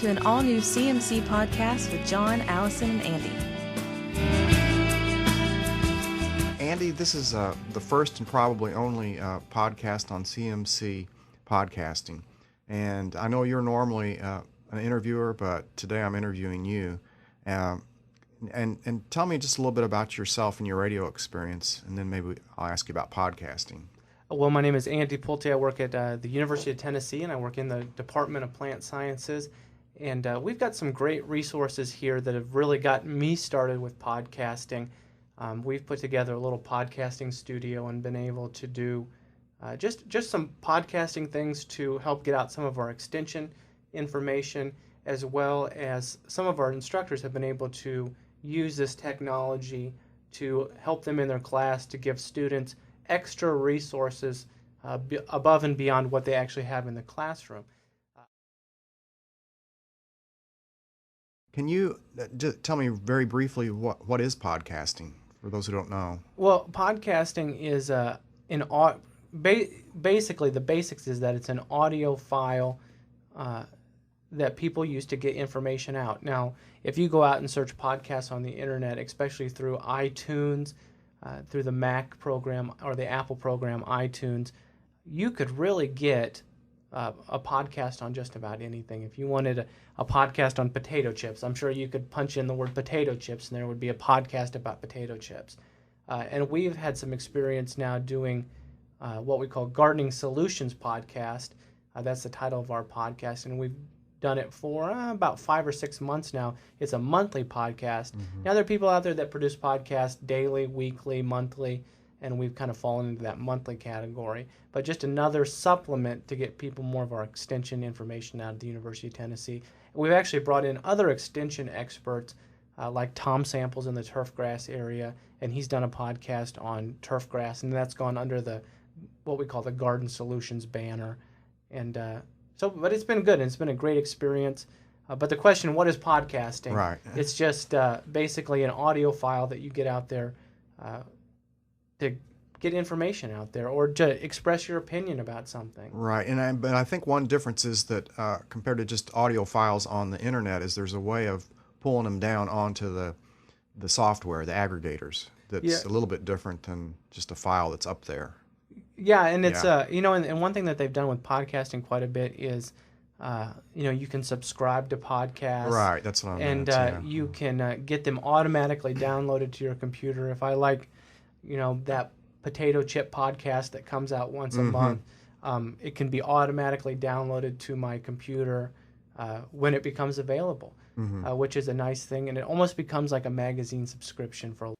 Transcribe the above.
to an all-new CMC Podcast with John, Allison, and Andy. Andy, this is the first and probably only podcast on CMC Podcasting. And I know you're normally an interviewer, but today I'm interviewing you. And tell me just a little bit about yourself and your radio experience, and then maybe I'll ask you about podcasting. Well, my name is Andy Pulte. I work at the University of Tennessee, and I work in the Department of Plant Sciences. And we've got some great resources here that have really gotten me started with podcasting. We've put together a little podcasting studio and been able to do just some podcasting things to help get out some of our extension information, as well as some of our instructors have been able to use this technology to help them in their class to give students extra resources above and beyond what they actually have in the classroom. Can you just tell me very briefly what is podcasting for those who don't know? Well, podcasting is basically the basics is that it's an audio file that people use to get information out. Now, if you go out and search podcasts on the internet, especially through iTunes, through the Mac program or the Apple program iTunes, you could really get a podcast on just about anything. If you wanted a podcast on potato chips, I'm sure you could punch in the word potato chips and there would be a podcast about potato chips. And we've had some experience now doing what we call Gardening Solutions Podcast. That's the title of our podcast, and we've done it for about 5 or 6 months now. It's a monthly podcast. Mm-hmm. Now, there are people out there that produce podcasts daily, weekly, monthly, and we've kind of fallen into that monthly category. But just another supplement to get people more of our extension information out of the University of Tennessee. We've actually brought in other extension experts like Tom Samples in the turfgrass area, and he's done a podcast on turfgrass, and that's gone under what we call the Garden Solutions banner. And but it's been good, and it's been a great experience. But the question, what is podcasting? Right. It's just basically an audio file that you get out there to get information out there or to express your opinion about something. Right. But I think one difference is that compared to just audio files on the internet is there's a way of pulling them down onto the software, the aggregators, that's a little bit different than just a file that's up there. Yeah, and it's and one thing that they've done with podcasting quite a bit is, you can subscribe to podcasts. Right, that's what I meant. And you can get them automatically downloaded to your computer. If I like, that potato chip podcast that comes out once a month, it can be automatically downloaded to my computer when it becomes available, which is a nice thing, and it almost becomes like a magazine subscription for